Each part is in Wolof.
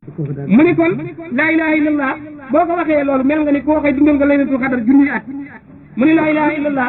mu ni kon laa ilaha illallah boo ko waxee loolu mel nga ni koo xëy dundal nga laylatul xadar junniy at mu ni laa ilaha illallah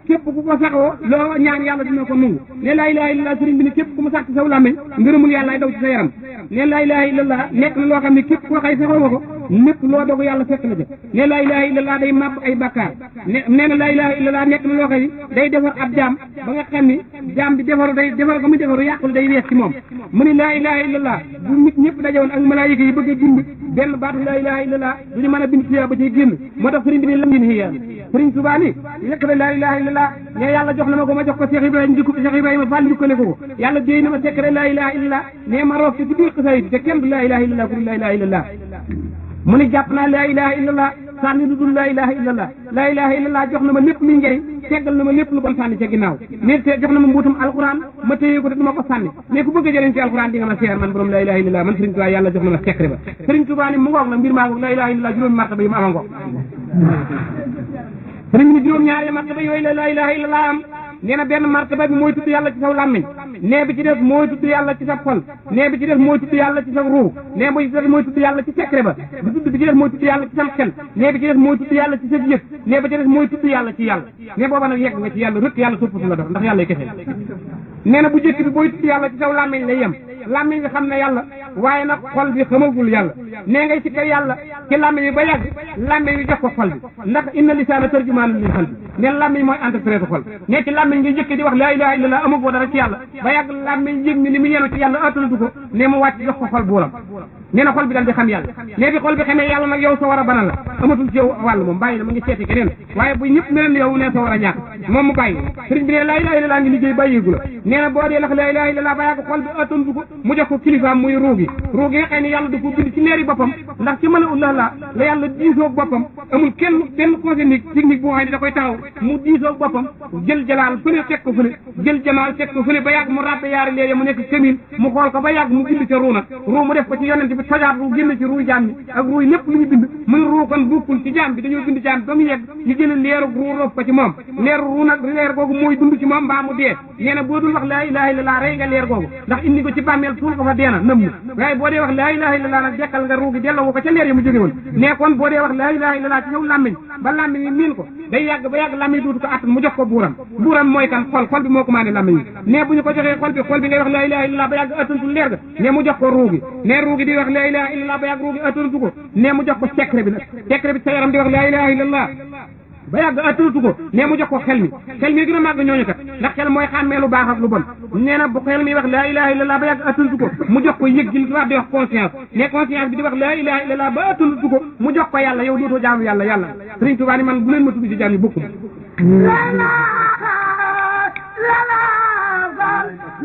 képp ku ko saxoo loo ñaan yàlla dina ko nangu ne laa ilaha illallah sëriñ bi ni képp ku mu sax ci saw làmmiñ ngërëmul yàlla ay daw ci sa yaram ne laa ilaha illallah nekk na loo xam ne képp koo xëy saxoo nga ko lépp loo dogu yàlla fekk la ca ne laa ilaha illallah day màbb ay bakkaar nee na laa ilaha illallah nekk na loo xam ne day defar ab jaam ba nga xam ni jaam bi defaru day defar ko mu defaru yàqul day wees ci moom mu ni laa ilaha illallah bu nit ñëpp dajewoon ak malaayika yi bëgg a bind benn baatu laa ilaha illallah duñu mën a bind tuyaa ba ciy génn moo tax sëriñ bi ni lam yin xiya sëriñ Tuubaa ni nekk na laa ilaha illallah ne yàlla jox na ma ko ma jox ko Cheikh Ibrahima jikko Cheikh Ibrahima Fall jukkale ko yàlla déy na ma secret laa ilaha illallah ne ma roof ci biir xasaayid te kenn du laa ilaha illallah ku du laa ilaha illallah mu ni jàpp naa laa ilaha illallah sànni lu dul laa ilaha illallah laa ilaha illallah jox na ma lépp luy njëriñ teggal na ma lépp lu bon sànni ca ginnaaw mais te jox na ma mbuutum alquran ma téye ko te duma ko sànni mais ku bëgg a jëriñ ci alquran di nga ma seer man borom laa ilaha illallah man Sëriñ Tuubaa yàlla jox na ma secret ba Sëriñ Tuubaa ni mu ngoog nag mbir maa ngoog laa ilaha illallah juróomi martaba yi mu ama ngoog sëriñ bi ni juróom-ñaari martaba yooyu la laa ilaha illallah am nee na benn martaba bi mooy tudd yàlla ci saw làmmiñ nee bi ci def mooy tudd yàlla ci sa xol nee bi ci def mooy tudd yàlla ci sa ruu nee bi ci def mooy tudd yàlla ci secret ba bi tudd bi ci def mooy tudd yàlla ci sam xel nee bi ci def mooy tudd yàlla ci sa yëg nee bi ci def mooy tudd yàlla ci yàlla nee booba nag yegg nga ci yàlla rëkk yàlla soppatu la dox ndax yàlla kese nee na bu jëkk bi booy tudd yàlla ci saw làmmiñ lay yem làmmiñ bi xam ne yàlla waaye nag xol bi xamagul yàlla nee ngay sikkar yàlla ci làmmiñ bi ba yàgg làmmiñ bi jox ko xol bi ndax inna lisaana tarjumaanun lil qalbi nee làmmiñ mooy interprète xol nee ci làmmiñ nga jëkk di wax laa ilaha illallah amagoo dara ci yàlla ba yàgg làmmiñ yëg ni li mu yenu ci yàlla attanatu ko ne mu wàcc jox ko xol buuram nee na xol bi dal di xam yàlla nee bi xol bi xamee yàlla nag yow sa war a banal la amatul ci yow wàll moom bàyyi na ma ngi seeti keneen waaye bu ñëpp mel ni yow ne sa war a ñàkk moom mu bàyyi sëriñ bi ne laa ilaha illallah ngi liggéey bàyyeegu la nee na boo dee lax laa ilaha illallah ba yàgg xol bi attanatu ko mu jox ko kilifaam muy ruugi ruugi nga xëy ne yàlla du ko bind ci leeri boppam ndax ci mën a ullah la yàlla diisoog boppam amul benn conseil technique boo xam ne da koy taxaw mu diisoog boppam jël jalaal fële teg ko fële jël jamaal teg ko fële ba yàgg mu ràbbe yaari leer mu nekk kamil mu xool ko ba yàgg mu bind ca ruu nag ruu mu def ko ci yonent bi tojaat ruu génn ci ruu jaam ñi ak ruu lépp lu ñu bind muy ruu kon bokkul ci jaam bi dañoo bind jaam bi ba mu yegg ñu jël leeru ruu rof ko ci moom leeru ruu nag leer googu mooy dund ci moom mbaa mu dee nee na boo dul wax laa ilaha illallah rey nga leer googu ndax indi ko ci bàmmeel suul ko fa deena nëmm waaye boo dee wax laa ilaha illallah nag dekkal nga ruu gi delloo ko ca leer yi mu jóge woon ne kon boo dee wax laa ilaha illallah ci yow làmmiñ ba làmmiñ yi miin ko day yàgg ba yàgg làmmiñ duutu ko attan mu jox ko buuram mooy kan xol bi moo ko maane làmmiñ ne bu ñu ko joxee xol bi ngay wax laa ilaha illallah ba yàgg attantul leer ga ne mu jox ko ruugi ne ruugi di wax laa ilaha illallah ba yàgg ruugi attantu ko ne mu jox ko secret bi nag secret bi sa yaram di wax laa ilaha illallah ba yàgg attanatu ko ne mu jox ko xel mi gën a màgg ñooñu kat ndax xel mooy xàmmee lu baax ak lu bon nee na bu xel mi wax laa ilaha illallah ba yàgg attanatu ko mu jox ko yëg gi li tubaab di wax conscience ne conscience bi di wax laa ilaha illallah ba attanatu ko mu jox ko yàlla yow dootoo jaamu yàlla Sëriñ Tuubaa ni man bu leen ma tudd ci jaam yi bokkum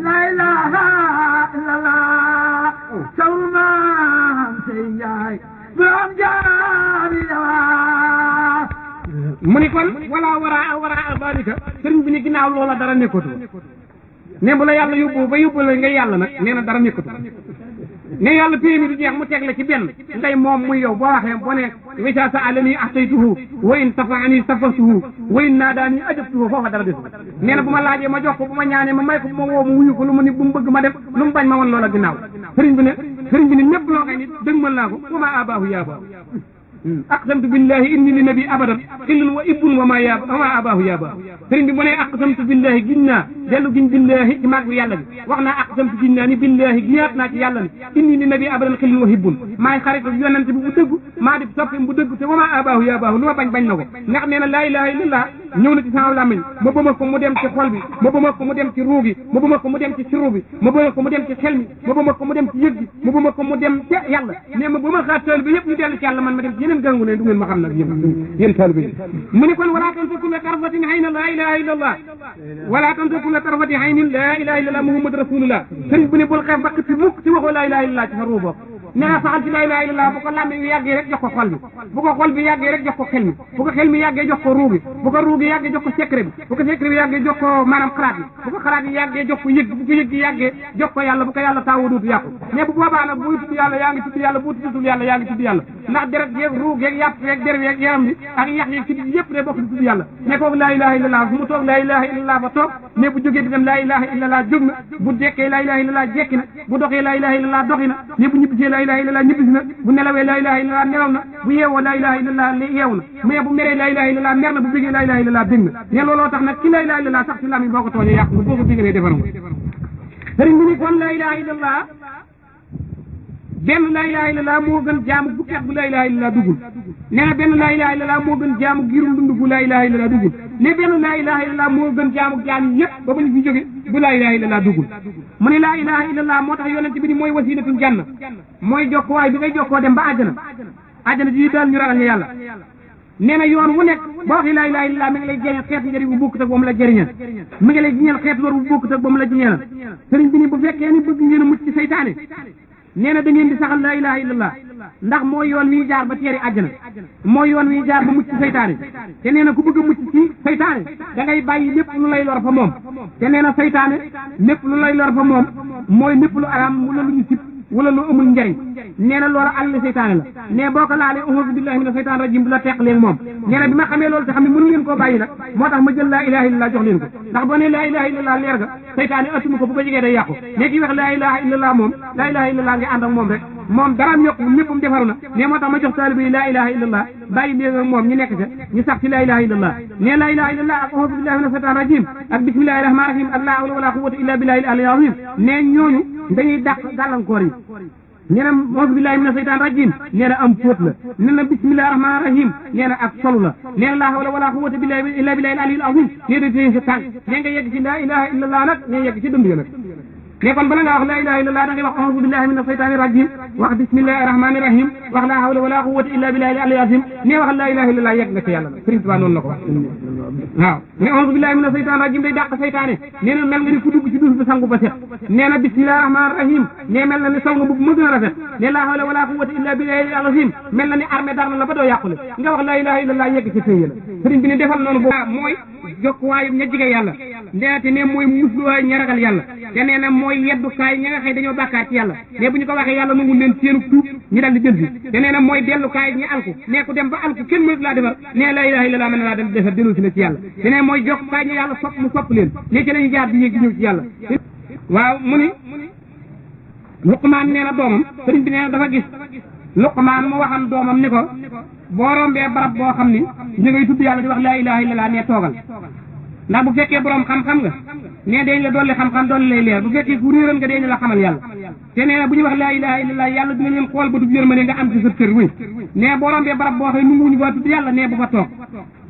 la ilaha illallah sawman sey borom jaami mu ni kon wara balika sëriñ bi ni ginnaaw loola dara nekkatu ne bu la yàlla yóbbu ba yóbbu la nga yàlla nag nee na dara nekkatu ne yàlla pay mi du jeex mu teg la ci benn ngay moom muy yow boo waxee boo ne wisa sa alani ahtaytuhu wa in tafaani safatuhu wa in naadaani ajabtuhu foofa dara des nee na bu ma laajee ma jox ko bu ma ñaanee ma may ko bu ma woo mu wuyu ko lu mu ni bu mu bëgg ma def lu mu bañ ma woon loola ginnaaw sëriñ bi ne ñëpp loo xëy ni dëgmal naa ko wa ma abaahu yaa baahu aqsamtu billahi inni li nabi abadan xillun wa ibbun wa ma abaahu yaa baahu sëriñ bi mu ne aqsamtu billahi giñ naa dellu giñ billahi ci màgg yàlla bi wax naa aqsamtu giñ naa ni billahi giñaat naa ci yàlla ni inni li nabi abadan xillun wa hibbun maay xarit yonent bi bu dëgg maa di soppim bu dëgg te wa ma abaahu yaa baahu lu ma bañ na ko ndax nee na laa ilaha illallah ñëw na ci sama làmmiñ ma bëma ko mu dem ci xol bi ma bëma ko mu dem ci ruu gi ma bëma ko mu dem ci siru bi ma bëma ko mu dem ci xel mi ma bëma ko mu dem ci yëg gi ma bëma ko mu dem ca yàlla ne ma bëma xaatool bi yëpp ñu dellu ci yàlla man ma dem ci yeneen gàngu ne du ngeen ma xam nag yéen taal bi mu ne kon wala tansa kulla tarfatin hayna laa ilaha illallah wala tansa kulla tarfati haynin laa ilaha illallah muhammad rasulullah sëriñ bu ne bul xeef ba ci mukk ci waxoo laa ilaha illallah ci sa ruu bopp nee na saxal ci laa ilaha illallah bu ko làmmiñ bi yàggee rek jox ko xol bi bu ko xol bi yàggee rek jox ko xel mi bu ko xel mi yàggee jox ko ruu gi bu ko ruu gi yàggee jox ko secret bi bu ko secret bi yàggee jox ko maanaam xalaat bi bu ko xalaat yi yàggee jox ko yëg bu ko yëg gi yàggee jox ko yàlla bu ko yàlla taawoo dootu yàqu mais bu boobaa nag buy tudd yàlla yaa ngi tudd yàlla boo tuddul yàlla yaa ngi tudd yàlla ndax deret yeeg ruug yeeg yàpp yeeg der yeeg yaram bi ak yax yeeg ci yëpp day bokk di tudd yàlla ne kooku laa ilaha illallah fu mu toog laa ilaha illallah ba toog ne bu jógee di dem laa ilaha illallah jóg na bu dekkee laa ilaha illallah jekki na bu doxee laa ilaha illallah doxi na ne bu ñibbisee laa ilaha illallah ñibbisi na bu nelawee laa ilaha illallah nelaw na bu yeewoo laa ilaha illallah yeewu na mais bu meree laa ilaha illallah mer na bu bégee laa ilaha illallah bég na ne looloo tax nag ki laa ilaha illallah sax ci lami boo ko tooñee yàq nga boo ko digalee defar nga sëriñ bi ni kon laa ilaha illallah benn laa ilaha illallah moo gën jaamu fukki at bu laa ilaha illallah dugul nee na benn laa ilaha illallah moo gën jaamu girum dund bu laa ilaha illallah dugul ne benn laa ilaha illallah moo gën jaamu jaam yëpp ba ba ñu fi jóge bu laa ilaha illallah dugul mu ne laa ilaha illallah moo tax yonent bi ni mooy wasilatul janna mooy jokkuwaay bi ngay jokkoo dem ba àjjana ji daal ñu ragal ñu yàlla nee na yoon wu nekk boo waxee laa ilaha illallah mi ngi lay jëriñ xeetu njëriñ bu bokkut ak ba mu la jëriñal mi ngi lay jiñal xeetu lor bu bokkut ak ba mu la jiñal sëriñ bi ni bu fekkee ni bëgg ngeen a mucc ci seytaane nee na da ngeen di saxal laa ilaha illallah ndax mooy yoon wi jaar ba teeri àjjana mooy yoon wi jaar ba mucc ci seytaane te nee na ku bëgg a mucc ci seytaane da ngay bàyyi lépp lu lay lor fa moom te nee na seytaane lépp lu lay lor fa moom mooy lépp lu araam wala lu ñu sib wala lu amul njariñ nee na loola àll seytaane la ne boo ko laalee auzu billahi mina seytaan rajim du la teq leen moom nee na bi ma xamee loolu te xam ne mënu leen koo bàyyi nag moo tax ma jël laa ilaha illallah jox leen ko ndax boo ne laa ilaha illallah leer ga seytaane attuma ko bu ko jegee day yàqu léegi wax laa ilaha illallah moom laa ilaha illallah nga ànd ak moom rek moom daraam yokku léppam defaru na ne moo tax ma jox taalibe yi laa ilaha illallah bàyyi leen ak moom ñu nekk ca ñu sax ci laa ilaha illallah ne laa ilaha illallah ak auzu billahi mina seytaan rajim ak bismillahi rahmani rahim ak laa hawla wala quwwata illa billahi al aliyyil azim ne ñooñu dañuy dàq gàllankoor yi nee na auzu billahi mina seytaan rajim nee na am fóot la nee na bismillahi rahmani rahim nee na ak solu la nee na laa hawla wala quwwata illa billahi al aliyyil azim nee na téye sa tànk nee nga yegg ci laa ilaha illallah nag nee yegg ci dënd ya nag ne kon bala ngaa wax laa ilaha illallah da ngay wax auzu billahi mina seytaani rajim wax bismillahi rahmani rahim wax laa hawla wala quwwata illa billahi al aliyyil azim ne wax laa ilaha illallah yegg nga ci yàlla nag Sëriñ Tuubaa noonu la ko wax waaw ne auzu billahi mina seytaani rajim day dàq seytaane nee na mel nga ni ku dugg ci duus bi sangu ba set nee na bismillahi rahmani rahim ne mel na ni saw nga bu ma gën a rafet ne laa hawla wala quwwata illa billahi al azim mel na ni armée dar na la ba doo yàqule nga wax laa ilaha illallah yegg ci téye la sëriñ bi ne defal noonu boobu mooy jokkuwaayu ña jige yàlla ndeete ne mooy musluwaay ña ragal yàlla te nee na mooy yeddukaay ña nga xëy dañoo bàkkaar ci yàlla ne bu ñu ko waxee yàlla nangul leen seenu tuub ñu dal di jël si te nee na mooy dellukaay ñi alku ne ku dem ba alku kenn mënut laa defar ne laa ilaha illallah mën na laa dem defar dellu si la ci yàlla te ne mooy jokkukaay ñi yàlla sopp mu sopp leen ne ci lañu jaar di yéeg di ñëw ci yàlla waaw mu ni Luqmaan nee na doomam sëriñ bi nee na dafa gis Luqmaan mu waxam doomam ni ko boo rombee barab boo xam ni ñu ngay tudd yàlla di wax laa ilaha illallah ne toogal ndax bu fekkee borom xam-xam nga ne dañ la dolli xam-xam dolli lay leer bu fekkee ku réeral nga dañ la xamal yàlla te nee na bu ñu wax laa ilaha illallah yàlla dina leen xool ba du yërmande nga am ci sa kër wéy ne boo rombee barab boo xam ne nunguwuñu ba tudd yàlla ne bu fa toog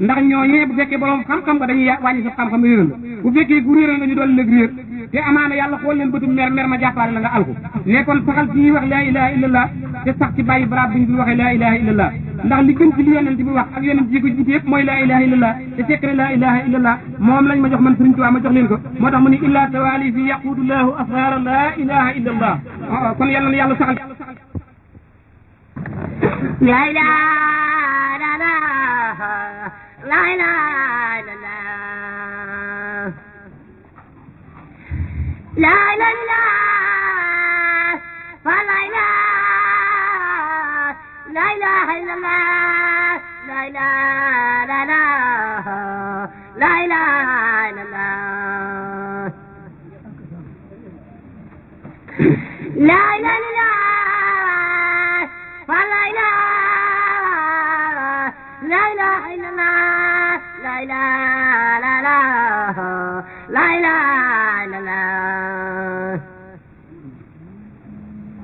ndax ñooñee bu fekkee borom xam-xam nga dañuy wàññi sa xam-xam réeral la bu fekkee ku réeral nga ñu dolli lëg réer te amaana yàlla xool leen bëtum mer ma jàppaale la nga alku ne kon saxal ci ñuy wax laa ilaha illallah te sax ci bàyyi barab bi ñu dul waxee laa ilaha illallah ndax li gën ci li yonent bi wax ak yonent yi ko jiite yëpp mooy laa ilaha illallah te secret laa ilaha illallah moom lañ ma jox man Sëriñ Tuubaa ma jox leen ko moo tax mu ni illa tawali fi yaqudullahu asrara laa ilaha illallah kon yàlla na yàlla saxal la ilaha la ilaha illallah la ilaha fa la ilaha la ilaha illallah la ilaha la ilaha illallah la ilaha illallah fa la ilaha la ilaha illallah la ilaha la ilaha illallah la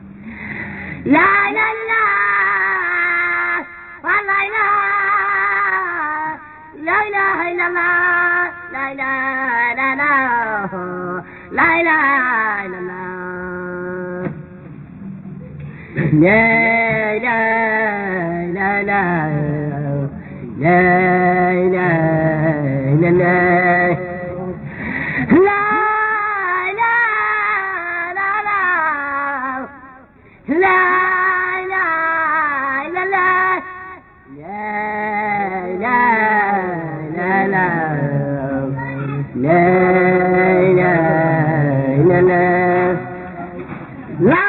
ilaha illallah fa la ilaha la ilaha illallah la ilaha la ilaha illallah la ilaha la ilaha illallah la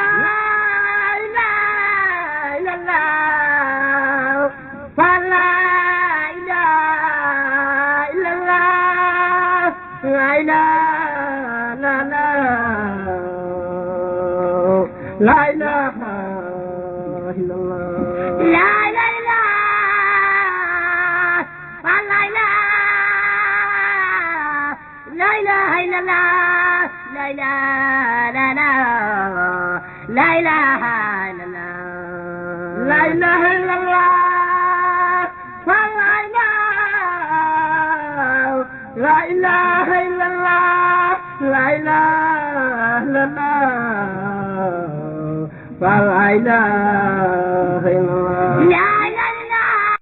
la لا إله إلا الله لا إله إلا لا إله إلا الله لا إله إلا الله لا إله إلا الله لا إله إلا الله لا إله إلا الله لا إله إلا الله